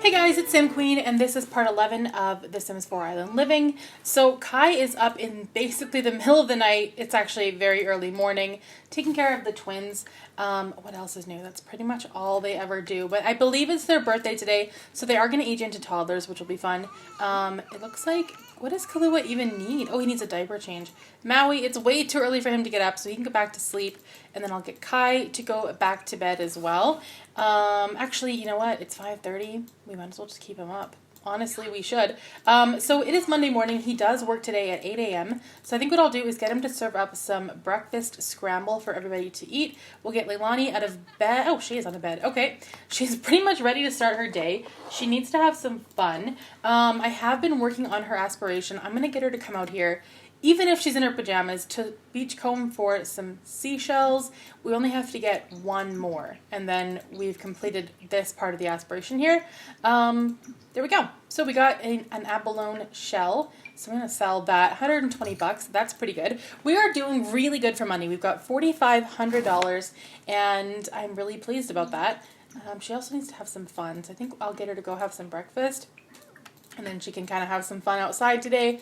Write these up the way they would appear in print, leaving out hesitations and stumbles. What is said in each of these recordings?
Hey guys, it's SimQueen, and this is part 11 of The Sims 4 Island Living. So Kai is up in basically the middle of the night. It's actually very early morning, taking care of the twins. What else is new? That's pretty much all they ever do. But I believe it's their birthday today, so they are going to age into toddlers, which will be fun. It looks like, what does Kahlua even need? Oh, he needs a diaper change. Maui, it's way too early for him to get up, so he can go back to sleep. And then I'll get Kai to go back to bed as well. Actually, you know what? It's 5:30. We might as well just keep him up. Honestly, we should. So it is Monday morning. He does work today at 8 a.m. So I think what I'll do is get him to serve up some breakfast scramble for everybody to eat. We'll get Leilani out of bed. Oh, she is on the bed. Okay. She's pretty much ready to start her day. She needs to have some fun. I have been working on her aspiration. I'm going to get her to come out here, even if she's in her pajamas, to beachcomb for some seashells. We only have to get one more, and then we've completed this part of the aspiration here. There we go. So we got an abalone shell. So I'm going to sell that. 120 bucks. That's pretty good. We are doing really good for money. We've got $4,500, and I'm really pleased about that. She also needs to have some fun, so I think I'll get her to go have some breakfast, and then she can kind of have some fun outside today.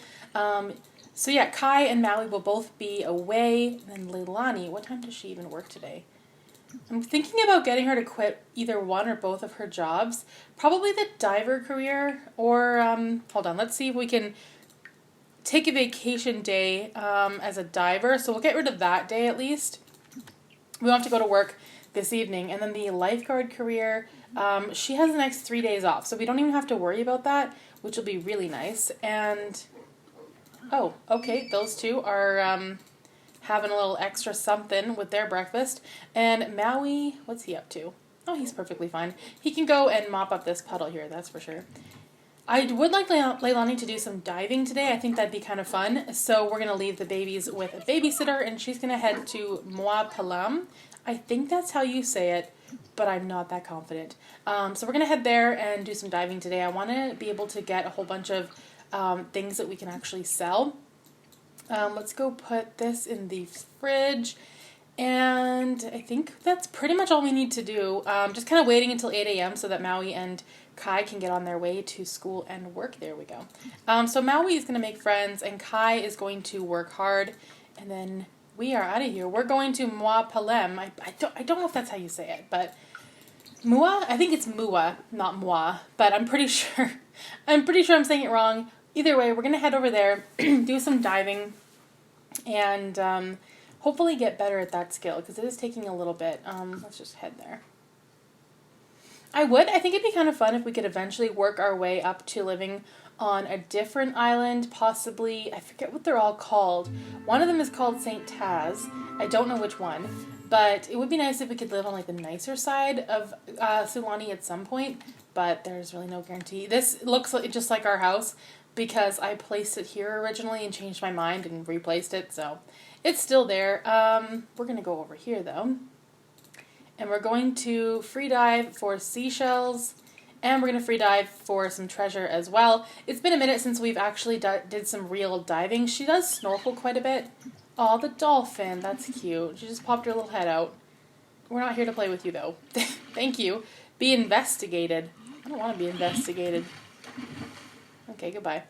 So yeah, Kai and Maui will both be away. And then Leilani, what time does she even work today? I'm thinking about getting her to quit either one or both of her jobs. Probably the diver career, or, hold on, let's see if we can take a vacation day as a diver. So we'll get rid of that day at least. We don't have to go to work this evening. And then the lifeguard career, she has the next 3 days off. So we don't even have to worry about that, which will be really nice. And oh, okay, those two are having a little extra something with their breakfast. And Maui, what's he up to? Oh, he's perfectly fine. He can go and mop up this puddle here, that's for sure. I would like Leilani to do some diving today. I think that'd be kind of fun. So we're going to leave the babies with a babysitter, and she's going to head to Moa Palam. I think that's how you say it, but I'm not that confident. So we're going to head there and do some diving today. I want to be able to get a whole bunch of things that we can actually sell. Let's go put this in the fridge, and I think that's pretty much all we need to do. Just kind of waiting until 8 a.m. so that Maui and Kai can get on their way to school and work. There we go. So Maui is going to make friends, and Kai is going to work hard, and then we are out of here. We're going to Moa Palem. I don't know if that's how you say it, but Mua? I think it's Mua, not Moa, but I'm pretty sure I'm saying it wrong. Either way, we're going to head over there, do some diving, and hopefully get better at that skill, because it is taking a little bit. Let's just head there. I think it'd be kind of fun if we could eventually work our way up to living on a different island, possibly. I forget what they're all called. One of them is called St. Taz. I don't know which one, but it would be nice if we could live on like the nicer side of Sulani at some point, but there's really no guarantee. This looks just like our house, because I placed it here originally and changed my mind and replaced it, so it's still there. We're going to go over here, though, and we're going to free dive for seashells, and we're going to free dive for some treasure as well. It's been a minute since we've actually did some real diving. She does snorkel quite a bit. Oh, the dolphin, that's cute. She just popped her little head out. We're not here to play with you, though. Thank you. Be investigated. I don't want to be investigated. Okay, goodbye.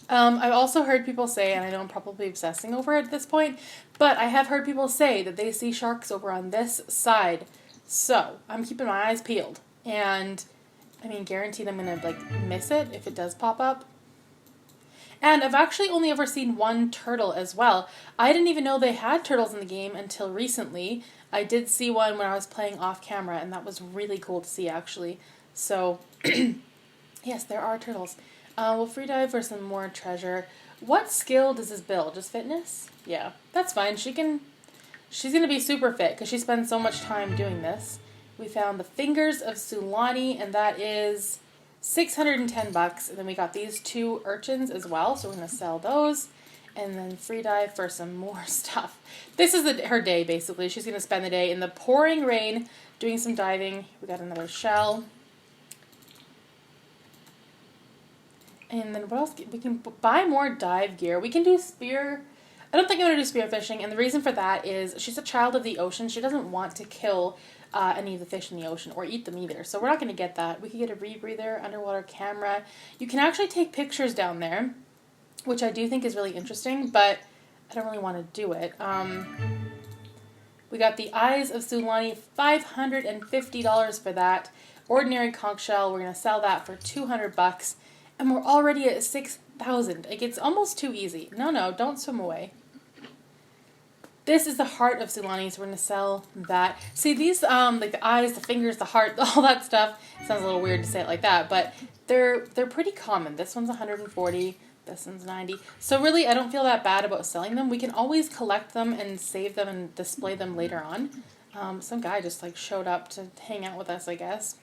I've also heard people say, and I know I'm probably obsessing over it at this point, but I have heard people say that they see sharks over on this side. So I'm keeping my eyes peeled, and I mean, guaranteed I'm gonna miss it if it does pop up. And I've actually only ever seen one turtle as well. I didn't even know they had turtles in the game until recently. I did see one when I was playing off camera, and that was really cool to see, actually. So yes, there are turtles. We'll free dive for some more treasure. What skill does this build? Just fitness? Yeah, that's fine. She's going to be super fit because she spends so much time doing this. We found the Fingers of Sulani, and that is 610 bucks. And then we got these two urchins as well, so we're going to sell those. And then free dive for some more stuff. This is her day, basically. She's going to spend the day in the pouring rain doing some diving. We got another shell. And then what else? We can buy more dive gear. We can do I don't think I'm going to do spearfishing, and the reason for that is she's a child of the ocean. She doesn't want to kill any of the fish in the ocean or eat them either. So we're not going to get that. We could get a rebreather, underwater camera. You can actually take pictures down there, which I do think is really interesting, but I don't really want to do it. We got the Eyes of Sulani, $550 for that. Ordinary conch shell, we're going to sell that for $200, and we're already at 6,000. Like, it's almost too easy. No, don't swim away. This is the heart of Sulani, so we're going to sell that. See, these, like the eyes, the fingers, the heart, all that stuff, sounds a little weird to say it like that, but they're pretty common. This one's 140, this one's 90. So really, I don't feel that bad about selling them. We can always collect them and save them and display them later on. Some guy just, like, showed up to hang out with us, I guess.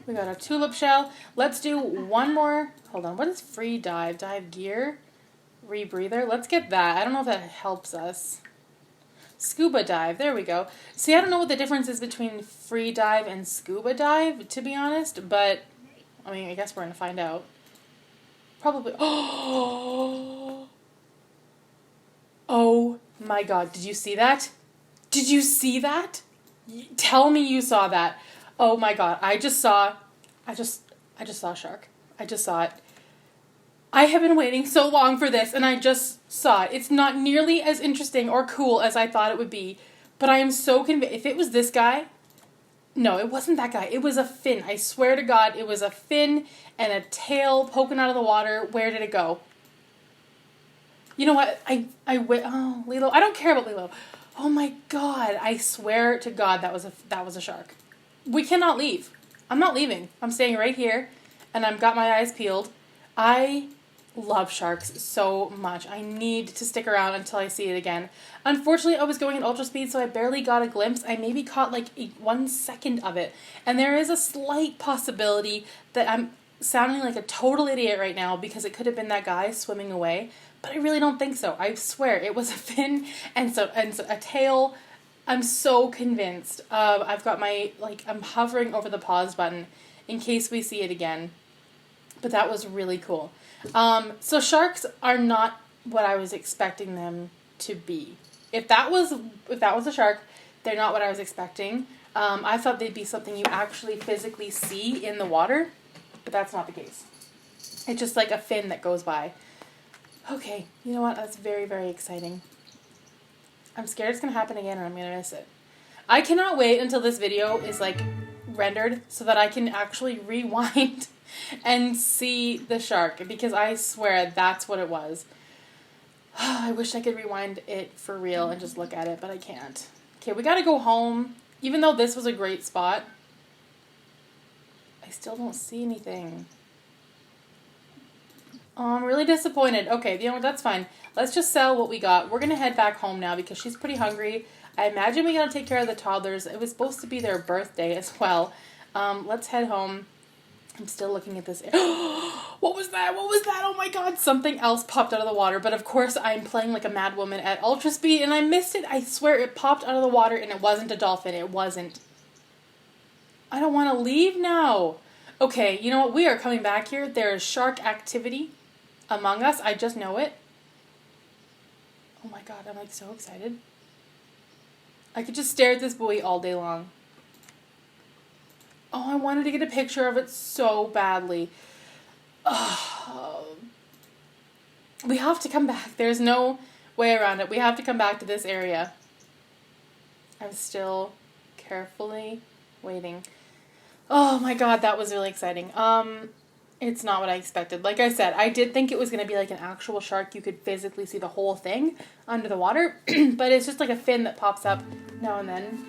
We got a tulip shell. Let's do one more. Hold on, what is free dive? Dive gear? Rebreather. Let's get that. I don't know if that helps us. Scuba dive. There we go. See, I don't know what the difference is between free dive and scuba dive, to be honest, but I mean, I guess we're going to find out. Probably. Oh my God. Did you see that? Did you see that? Tell me you saw that. Oh my God. I just saw a shark. I just saw it. I have been waiting so long for this, and I just saw it. It's not nearly as interesting or cool as I thought it would be, but I am so convinced. If it was this guy, no, it wasn't that guy. It was a fin. I swear to God, it was a fin and a tail poking out of the water. Where did it go? You know what? Oh, Lilo. I don't care about Lilo. Oh my God. I swear to God, that was a shark. We cannot leave. I'm not leaving. I'm staying right here, and I've got my eyes peeled. I love sharks so much. I need to stick around until I see it again. Unfortunately, I was going at ultra speed, so I barely got a glimpse. I maybe caught like 1 second of it. And there is a slight possibility that I'm sounding like a total idiot right now because it could have been that guy swimming away. But I really don't think so. I swear it was a fin and so a tail. I'm so convinced. I've got I'm hovering over the pause button in case we see it again. But that was really cool. So sharks are not what I was expecting them to be. If that was a shark, they're not what I was expecting. I thought they'd be something you actually physically see in the water, but that's not the case. It's just like a fin that goes by. Okay, you know what? That's very, very exciting. I'm scared it's going to happen again and I'm going to miss it. I cannot wait until this video is like rendered so that I can actually rewind and see the shark, because I swear that's what it was. I wish I could rewind it for real and just look at it, but I can't. Okay, we gotta go home. Even though this was a great spot, I still don't see anything. Oh, I'm really disappointed. Okay, you know what, that's fine. Let's just sell what we got. We're gonna head back home now because she's pretty hungry. I imagine we gotta take care of the toddlers. It was supposed to be their birthday as well. Let's head home. I'm still looking at this. What was that? What was that? Oh my God. Something else popped out of the water. But of course, I'm playing like a mad woman at ultra speed and I missed it. I swear it popped out of the water and it wasn't a dolphin. It wasn't. I don't want to leave now. Okay, you know what? We are coming back here. There is shark activity among us. I just know it. Oh my God. I'm like so excited. I could just stare at this buoy all day long. Oh, I wanted to get a picture of it so badly. Oh. We have to come back. There's no way around it. We have to come back to this area. I'm still carefully waiting. Oh my God, that was really exciting. It's not what I expected. Like I said, I did think it was going to be like an actual shark. You could physically see the whole thing under the water. But it's just like a fin that pops up now and then.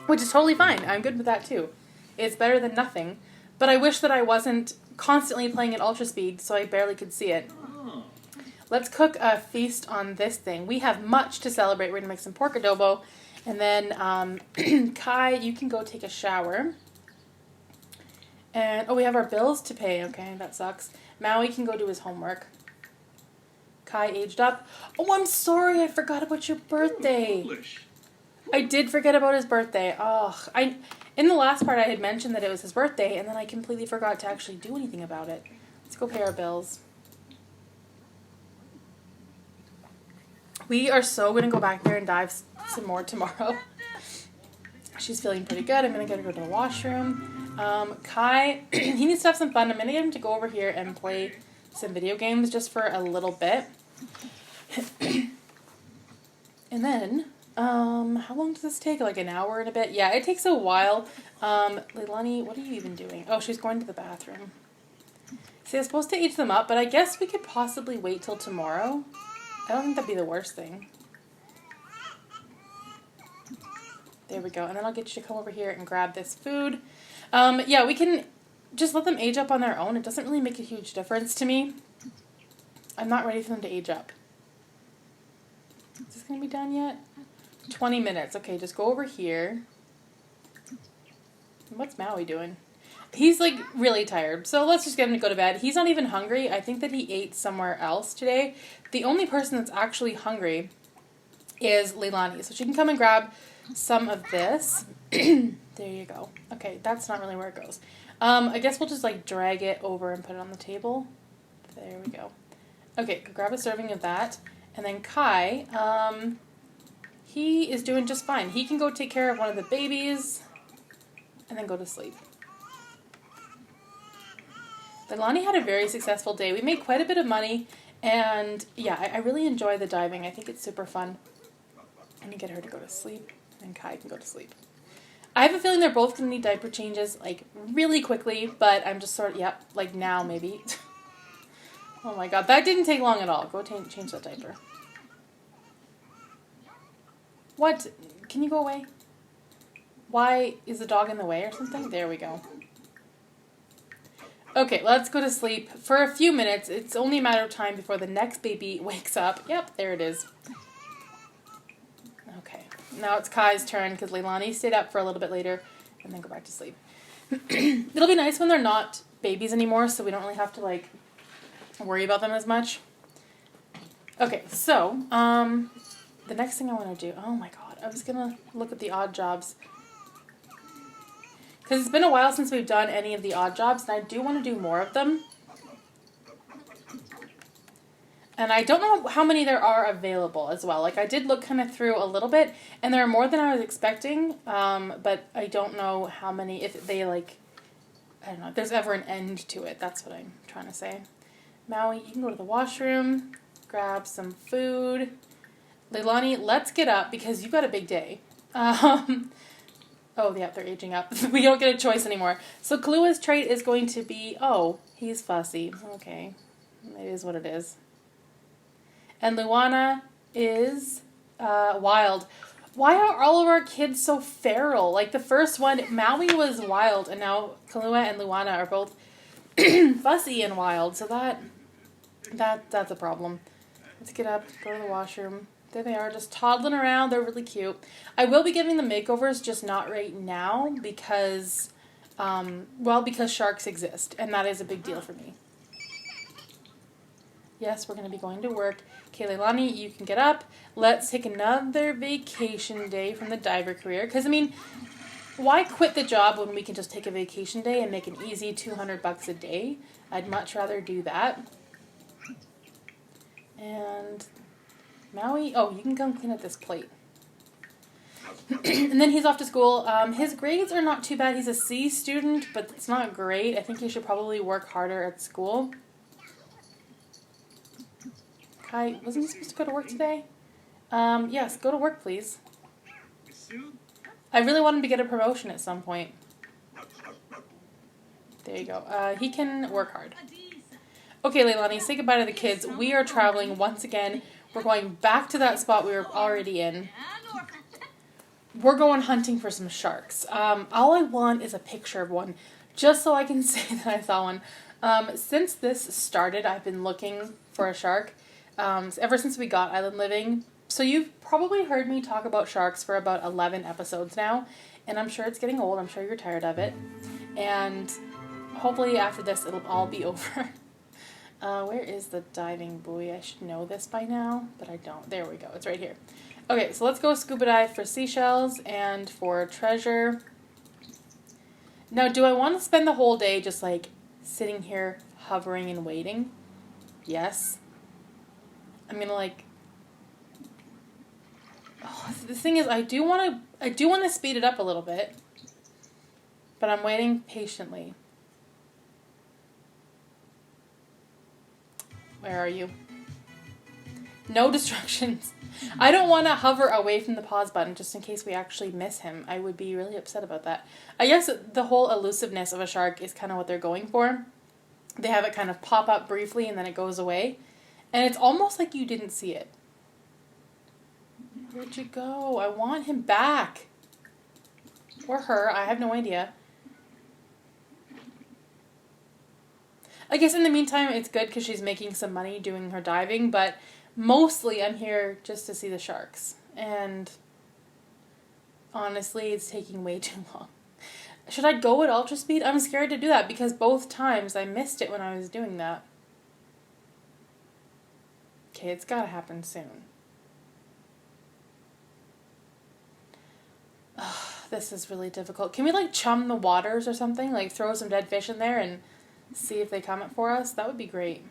Which is totally fine. I'm good with that too. It's better than nothing. But I wish that I wasn't constantly playing at ultra speed so I barely could see it. Let's cook a feast on this thing. We have much to celebrate. We're going to make some pork adobo. And then, Kai, you can go take a shower. And, oh, we have our bills to pay. Okay, that sucks. Maui can go do his homework. Kai aged up. Oh, I'm sorry. I forgot about your birthday. I did forget about his birthday. Oh, in the last part I had mentioned that it was his birthday, and then I completely forgot to actually do anything about it. Let's go pay our bills. We are so going to go back there and dive some more tomorrow. She's feeling pretty good. I'm going to get her to go to the washroom. Kai, he needs to have some fun. I'm going to get him to go over here and play some video games just for a little bit. And then, how long does this take? Like an hour and a bit? Yeah, it takes a while. Leilani, what are you even doing? Oh, she's going to the bathroom. See, I was supposed to age them up, but I guess we could possibly wait till tomorrow. I don't think that'd be the worst thing. There we go. And then I'll get you to come over here and grab this food. Yeah, we can just let them age up on their own. It doesn't really make a huge difference to me. I'm not ready for them to age up. Is this going to be done yet? 20 minutes. Okay, just go over here. What's Maui doing? He's like really tired, so let's just get him to go to bed. He's not even hungry. I think that he ate somewhere else today. The only person that's actually hungry is Leilani, so she can come and grab some of this. There you go. Okay, that's not really where it goes. I guess we'll just like drag it over and put it on the table. There we go. Okay, grab a serving of that. And then Kai, he is doing just fine. He can go take care of one of the babies and then go to sleep. Leilani had a very successful day. We made quite a bit of money, and yeah, I really enjoy the diving. I think it's super fun. I'm going to get her to go to sleep, and Kai can go to sleep. I have a feeling they're both going to need diaper changes, like, really quickly, but I'm just sort of, yep, like now, maybe. Oh my god, that didn't take long at all. Go change that diaper. What? Can you go away? Why? Is the dog in the way or something? There we go. Okay, let's go to sleep for a few minutes. It's only a matter of time before the next baby wakes up. Yep, there it is. Okay, now it's Kai's turn because Leilani stayed up for a little bit later and then go back to sleep. It'll be nice when they're not babies anymore, so we don't really have to, like, worry about them as much. Okay, so, the next thing I want to do... Oh my god, I was going to look at the odd jobs. Because it's been a while since we've done any of the odd jobs, and I do want to do more of them. And I don't know how many there are available as well. Like, I did look kind of through a little bit, and there are more than I was expecting, but I don't know how many, if they, like, I don't know, if there's ever an end to it. That's what I'm trying to say. Maui, you can go to the washroom, grab some food. Leilani, let's get up, because you've got a big day. Oh, yeah, they're aging up. We don't get a choice anymore. So Kalua's trait is going to be, oh, he's fussy. Okay, it is what it is. And Luana is wild. Why are all of our kids so feral? Like the first one, Maui was wild, and now Kalua and Luana are both fussy and wild. So that's a problem. Let's get up, go to the washroom. There they are, just toddling around. They're really cute. I will be giving them makeovers, just not right now because, because sharks exist, and that is a big deal for me. Yes, we're going to be going to work. Okay, Leilani, you can get up. Let's take another vacation day from the diver career. Because, I mean, why quit the job when we can just take a vacation day and make an easy $200 a day? I'd much rather do that. And... Maui, oh, you can come clean up this plate. And then he's off to school. His grades are not too bad. He's a C student, but it's not great. I think he should probably work harder at school. Kai, wasn't he supposed to go to work today? Yes, go to work, please. I really want him to get a promotion at some point. There you go. He can work hard. Okay, Leilani, say goodbye to the kids. We are traveling once again. We're going back to that spot we were already in. We're going hunting for some sharks. All I want is a picture of one, just so I can say that I saw one. Since this started, I've been looking for a shark, ever since we got Island Living. So you've probably heard me talk about sharks for about 11 episodes now, and I'm sure it's getting old. I'm sure you're tired of it. And hopefully after this, it'll all be over. Where is the diving buoy? I should know this by now, but I don't. There we go. It's right here. Okay, so let's go scuba dive for seashells and for treasure. Now, do I want to spend the whole day just, like, sitting here hovering and waiting? Yes. I'm going to, like, Oh, the thing is, I do want to speed it up a little bit, but I'm waiting patiently. Where are you? No distractions. I don't want to hover away from the pause button just in case we actually miss him. I would be really upset about that. I guess the whole elusiveness of a shark is kind of what they're going for. They have it kind of pop up briefly and then it goes away. And it's almost like you didn't see it. Where'd you go? I want him back. Or her. I have no idea. I guess in the meantime, it's good because she's making some money doing her diving, but mostly I'm here just to see the sharks. And honestly, it's taking way too long. Should I go at ultra speed? I'm scared to do that because both times I missed it when I was doing that. Okay, it's gotta happen soon. Ugh, this is really difficult. Can we like chum the waters or something? Like throw some dead fish in there and see if they come up for us? That would be great.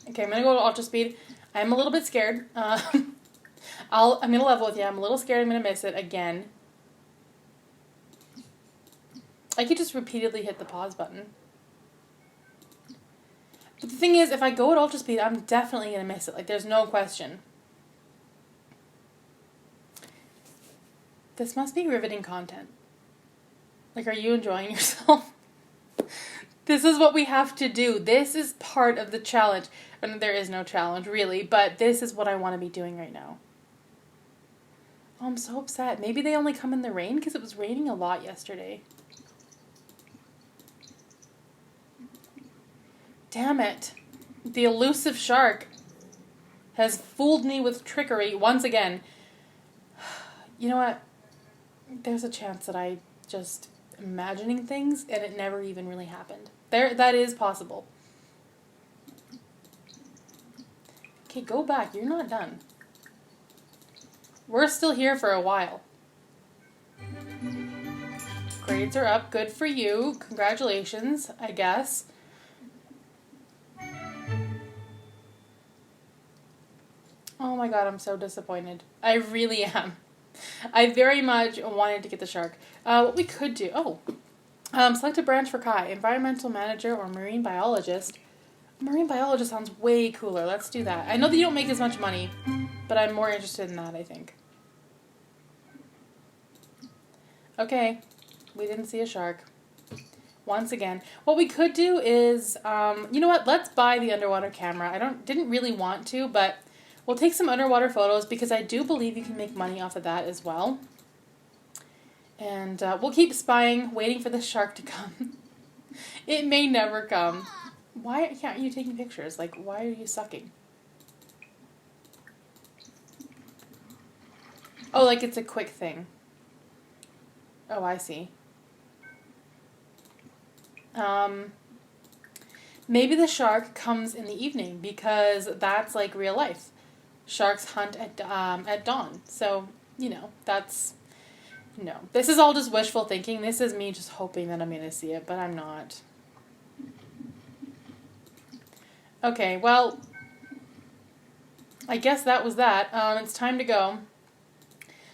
Okay, I'm gonna go to ultra speed. I'm a little bit scared. I'm gonna level with you. I'm a little scared I'm gonna miss it again. I could just repeatedly hit the pause button. But the thing is, if I go at ultra speed, I'm definitely gonna miss it. Like, there's no question. This must be riveting content. Like, are you enjoying yourself? This is what we have to do. This is part of the challenge. And there is no challenge, really, but this is what I want to be doing right now. Oh, I'm so upset. Maybe they only come in the rain because it was raining a lot yesterday. Damn it. The elusive shark has fooled me with trickery once again. You know what? There's a chance that I just imagining things and it never even really happened. That is possible. Okay, go back. You're not done. We're still here for a while. Grades are up. Good for you. Congratulations, I guess. Oh my god, I'm so disappointed. I really am. I very much wanted to get the shark. What we could do... select a branch for Kai. Environmental manager or marine biologist. Marine biologist sounds way cooler. Let's do that. I know that you don't make as much money, but I'm more interested in that, I think. Okay. We didn't see a shark. Once again. What we could do is... you know what? Let's buy the underwater camera. I didn't really want to, but... We'll take some underwater photos because I do believe you can make money off of that as well. And we'll keep spying, waiting for the shark to come. It may never come. Why can't you taking pictures? Like, why are you sucking? Oh, like it's a quick thing. Oh, I see. Maybe the shark comes in the evening because that's like real life. Sharks hunt at dawn. So, you know, that's... No. This is all just wishful thinking. This is me just hoping that I'm going to see it, but I'm not. Okay, well, I guess that was that. It's time to go.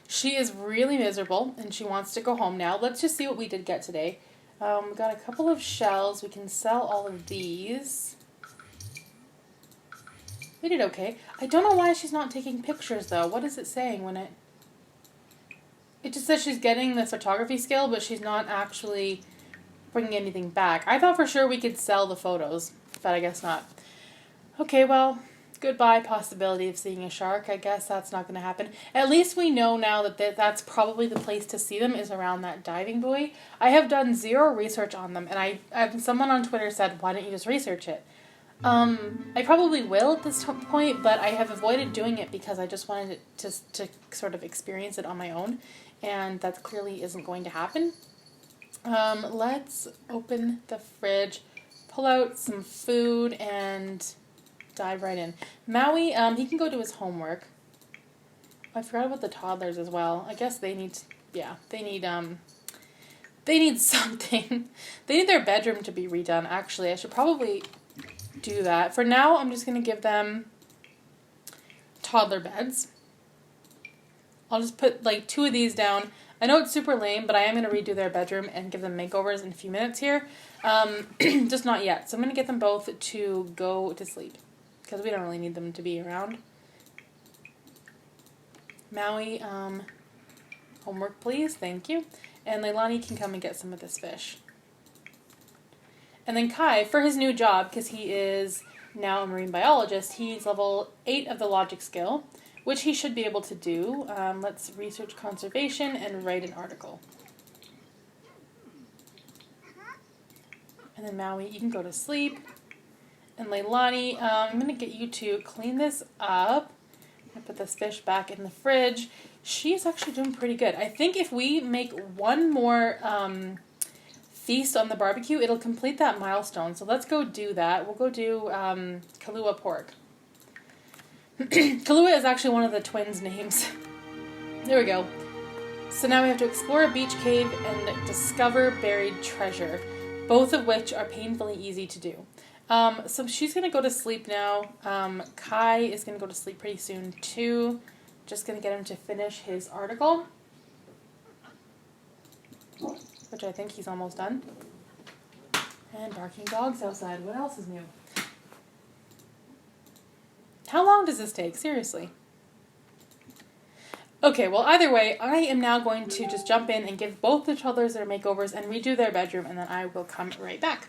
She is really miserable, and she wants to go home now. Let's just see what we did get today. We got a couple of shells. We can sell all of these. We did okay. I don't know why she's not taking pictures, though. What is it saying when it... It just says she's getting the photography skill, but she's not actually bringing anything back. I thought for sure we could sell the photos, but I guess not. Okay, well, goodbye possibility of seeing a shark. I guess that's not going to happen. At least we know now that that's probably the place to see them is around that diving buoy. I have done zero research on them, and someone on Twitter said, why don't you just research it? I probably will at this point, but I have avoided doing it because I just wanted it to sort of experience it on my own, and that clearly isn't going to happen. Let's open the fridge, pull out some food, and dive right in. Maui, he can go do his homework. I forgot about the toddlers as well. I guess they need something. They need their bedroom to be redone, actually. I should probably do that. For now, I'm just going to give them toddler beds. I'll just put like 2 of these down. I know it's super lame, but I am going to redo their bedroom and give them makeovers in a few minutes here. Just not yet. So I'm going to get them both to go to sleep because we don't really need them to be around. Maui, homework please. Thank you. And Leilani can come and get some of this fish. And then Kai, for his new job, because he is now a marine biologist, he's level 8 of the logic skill, which he should be able to do. Let's research conservation and write an article. And then Maui, you can go to sleep. And Leilani, I'm going to get you to clean this up. I'm going to put this fish back in the fridge. She's actually doing pretty good. I think if we make one more feast on the barbecue, it'll complete that milestone. So let's go do that. We'll go do Kahlua pork. Kahlua is actually one of the twins' names. There we go. So now we have to explore a beach cave and discover buried treasure, both of which are painfully easy to do. So she's going to go to sleep now. Kai is going to go to sleep pretty soon too. Just going to get him to finish his article, which I think he's almost done. And barking dogs outside. What else is new? How long does this take? Seriously. Okay, well, either way, I am now going to just jump in and give both the toddlers their makeovers and redo their bedroom, and then I will come right back.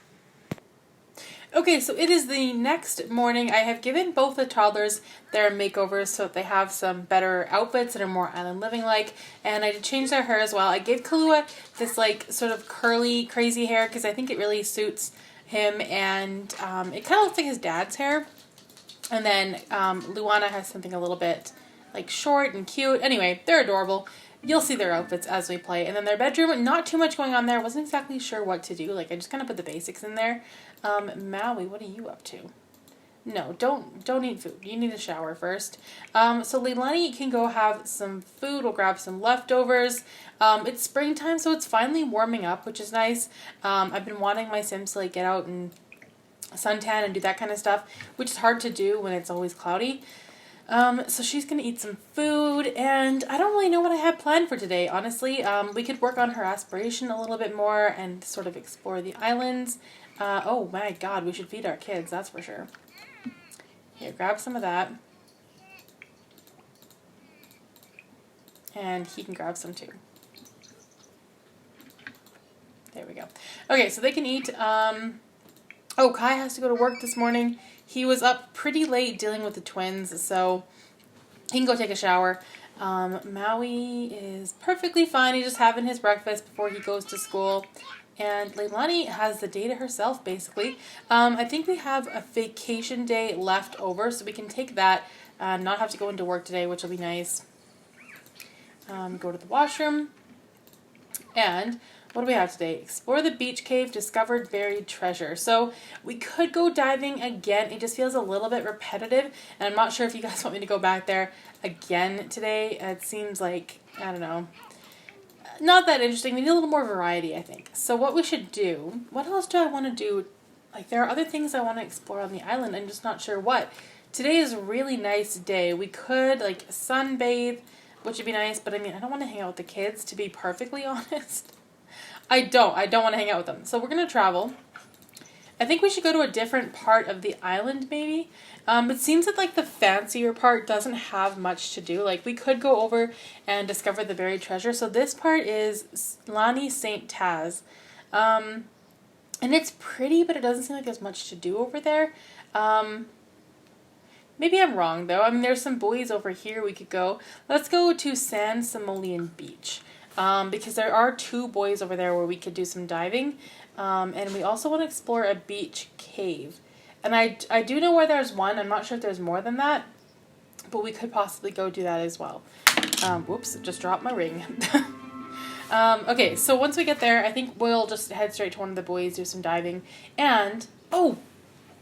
Okay, so it is the next morning. I have given both the toddlers their makeovers so that they have some better outfits that are more island living like, and I did change their hair as well. I gave Kahlua this like sort of curly, crazy hair because I think it really suits him, and it kind of looks like his dad's hair. And then Luana has something a little bit like short and cute. Anyway, they're adorable. You'll see their outfits as we play. And then their bedroom, not too much going on there. Wasn't exactly sure what to do. Like, I just kind of put the basics in there. Maui, what are you up to? No, don't eat food. You need a shower first. So Leilani can go have some food. We'll grab some leftovers. It's springtime, so it's finally warming up, which is nice. I've been wanting my Sims to like get out and suntan and do that kind of stuff, which is hard to do when it's always cloudy. So she's going to eat some food, and I don't really know what I have planned for today, honestly. We could work on her aspiration a little bit more and sort of explore the islands. Oh my god, we should feed our kids, that's for sure. Here, grab some of that. And he can grab some too. There we go. Okay, so they can eat. Oh, Kai has to go to work this morning. He was up pretty late dealing with the twins, so he can go take a shower. Maui is perfectly fine. He's just having his breakfast before he goes to school. And Leilani has the day to herself, basically. I think we have a vacation day left over, so we can take that and not have to go into work today, which will be nice. Go to the washroom. And what do we have today? Explore the beach cave, discovered buried treasure. So we could go diving again. It just feels a little bit repetitive, and I'm not sure if you guys want me to go back there again today. It seems like, I don't know, not that interesting. We need a little more variety, I think. So what we should do, what else do I want to do? Like, there are other things I want to explore on the island. I'm just not sure what. Today is a really nice day. We could, like, sunbathe, which would be nice, but I mean, I don't want to hang out with the kids, to be perfectly honest. I don't want to hang out with them. So we're going to travel. I think we should go to a different part of the island, maybe. It seems that, like, the fancier part doesn't have much to do. Like, we could go over and discover the buried treasure. So this part is Lani St. Taz. And it's pretty, but it doesn't seem like there's much to do over there. Maybe I'm wrong, though. I mean, there's some buoys over here we could go. Let's go to San Simoleon Beach. Because there are 2 buoys over there where we could do some diving. And we also want to explore a beach cave. And I do know where there's one. I'm not sure if there's more than that. But we could possibly go do that as well. Whoops, just dropped my ring. Okay, so once we get there, I think we'll just head straight to one of the buoys, do some diving. And, oh,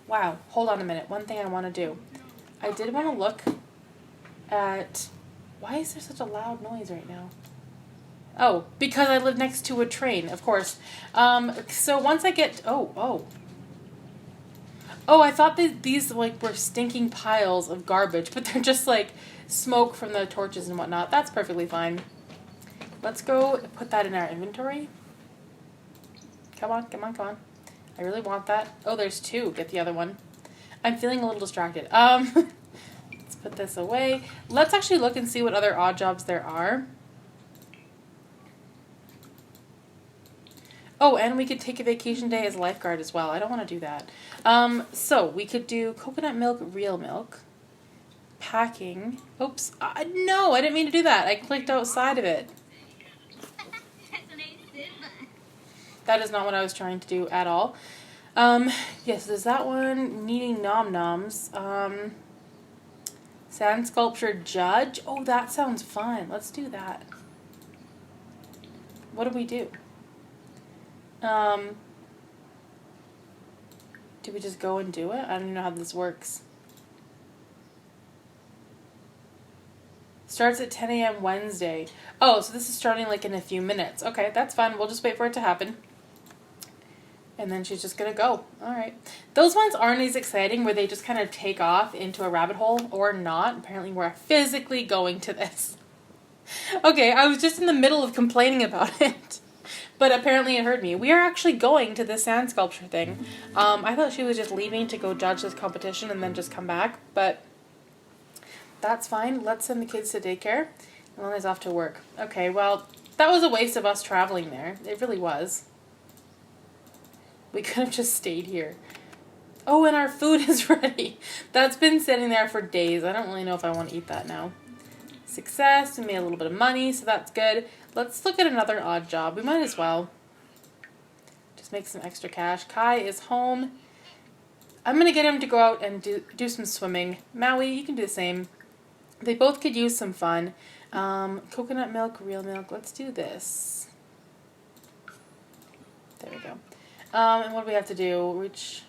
wow, hold on a minute. One thing I want to do. I did want to look at, why is there such a loud noise right now? Oh, because I live next to a train, of course. So once I get... Oh, I thought that these, like, were stinking piles of garbage, but they're just, like, smoke from the torches and whatnot. That's perfectly fine. Let's go put that in our inventory. Come on, come on, come on. I really want that. Oh, there's 2. Get the other one. I'm feeling a little distracted. Let's put this away. Let's actually look and see what other odd jobs there are. Oh, and we could take a vacation day as a lifeguard as well. I don't want to do that. So we could do coconut milk, real milk. Packing. Oops. No, I didn't mean to do that. I clicked outside of it. That is not what I was trying to do at all. Yes, there's that one. Needing nom-noms. Sand sculpture judge. Oh, that sounds fun. Let's do that. What do we do? Do we just go and do it? I don't even know how this works. Starts at 10 a.m. Wednesday. Oh, so this is starting like in a few minutes. Okay, that's fine. We'll just wait for it to happen. And then she's just going to go. All right. Those ones aren't as exciting where they just kind of take off into a rabbit hole or not. Apparently we're physically going to this. Okay, I was just in the middle of complaining about it. But apparently it heard me. We are actually going to this sand sculpture thing. I thought she was just leaving to go judge this competition and then just come back. But that's fine. Let's send the kids to daycare. And Lena's off to work. Okay, well, that was a waste of us traveling there. It really was. We could have just stayed here. Oh, and our food is ready. That's been sitting there for days. I don't really know if I want to eat that now. Success. We made a little bit of money, so that's good. Let's look at another odd job. We might as well. Just make some extra cash. Kai is home. I'm going to get him to go out and do some swimming. Maui, you can do the same. They both could use some fun. Coconut milk, real milk. Let's do this. There we go. And what do we have to do? Reach.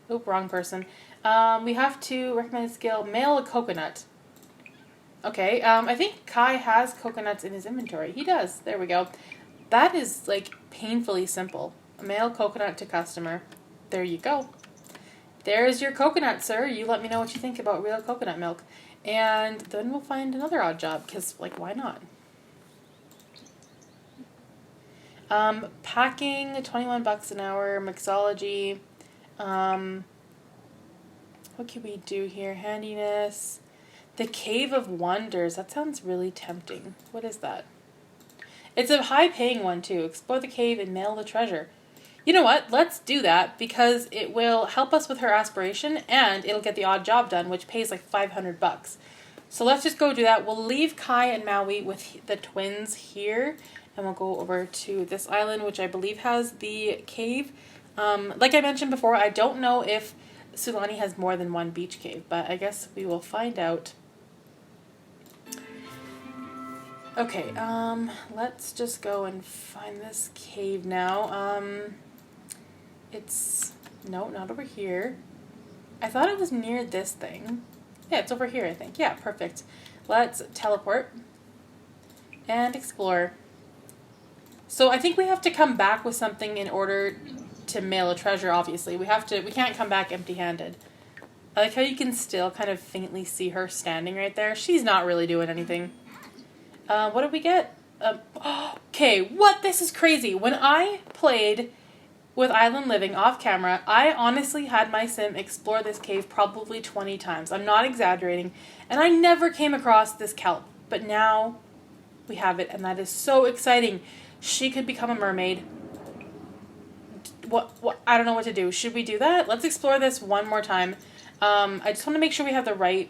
Oop, wrong person. We have to recommend skill. Mail a coconut. Okay, I think Kai has coconuts in his inventory. He does. There we go. That is, like, painfully simple. Mail coconut to customer. There you go. There's your coconut, sir. You let me know what you think about real coconut milk. And then we'll find another odd job, because, like, why not? Packing, $21 an hour. Mixology. What can we do here? Handiness. The Cave of Wonders. That sounds really tempting. What is that? It's a high-paying one, too. Explore the cave and mail the treasure. You know what? Let's do that because it will help us with her aspiration and it'll get the odd job done, which pays like $500. So let's just go do that. We'll leave Kai and Maui with the twins here and we'll go over to this island, which I believe has the cave. Like I mentioned before, I don't know if Sulani has more than one beach cave, but I guess we will find out. Okay, let's just go and find this cave now. It's, no, not over here. I thought it was near this thing. Yeah, it's over here, I think. Yeah, perfect. Let's teleport and explore. So I think we have to come back with something in order to mail a treasure, obviously. We can't come back empty-handed. I like how you can still kind of faintly see her standing right there. She's not really doing anything. What did we get? Okay, what? This is crazy. When I played with Island Living off camera, I honestly had my sim explore this cave probably 20 times. I'm not exaggerating. And I never came across this kelp. But now we have it, and that is so exciting. She could become a mermaid. What? I don't know what to do. Should we do that? Let's explore this one more time. I just want to make sure we have the right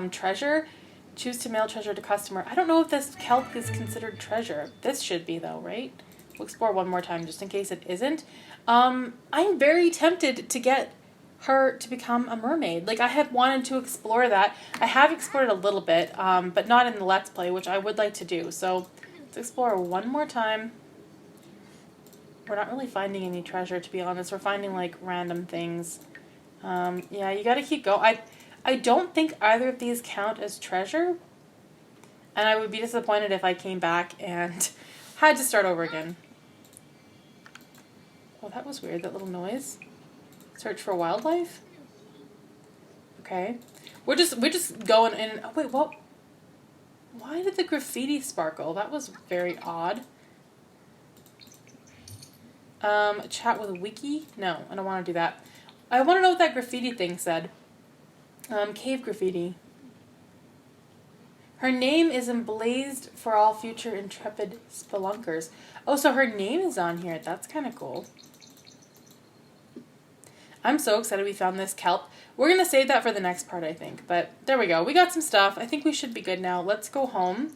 treasure. Choose to mail treasure to customer. I don't know if this kelp is considered treasure. This should be, though, right? We'll explore one more time just in case it isn't. I'm very tempted to get her to become a mermaid. Like, I have wanted to explore that. I have explored a little bit, but not in the Let's Play, which I would like to do. So let's explore one more time. We're not really finding any treasure, to be honest. We're finding, like, random things. Yeah, you gotta keep going. I don't think either of these count as treasure. And I would be disappointed if I came back and had to start over again. Oh, that was weird, that little noise. Search for wildlife? Okay. We're just going in. Oh, wait, what? Why did the graffiti sparkle? That was very odd. Chat with a wiki? No, I don't want to do that. I want to know what that graffiti thing said. Cave graffiti. Her name is emblazed for all future intrepid spelunkers. Oh, so her name is on here. That's kind of cool. I'm so excited we found this kelp. We're going to save that for the next part, I think. But there we go. We got some stuff. I think we should be good now. Let's go home.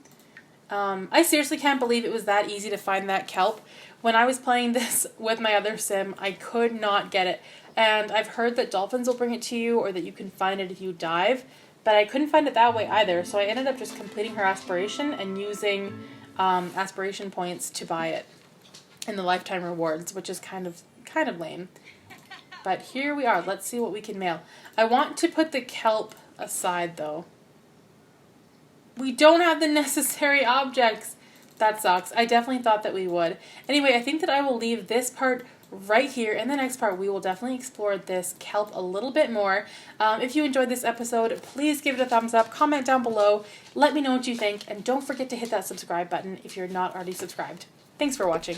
I seriously can't believe it was that easy to find that kelp. When I was playing this with my other sim, I could not get it. And I've heard that dolphins will bring it to you or that you can find it if you dive. But I couldn't find it that way either. So I ended up just completing her aspiration and using aspiration points to buy it in the lifetime rewards, which is kind of lame. But here we are. Let's see what we can mail. I want to put the kelp aside, though. We don't have the necessary objects. That sucks. I definitely thought that we would. Anyway, I think that I will leave this part right here. In the next part, we will definitely explore this kelp a little bit more. If you enjoyed this episode, please give it a thumbs up. Comment down below. Let me know what you think. And don't forget to hit that subscribe button if you're not already subscribed. Thanks for watching.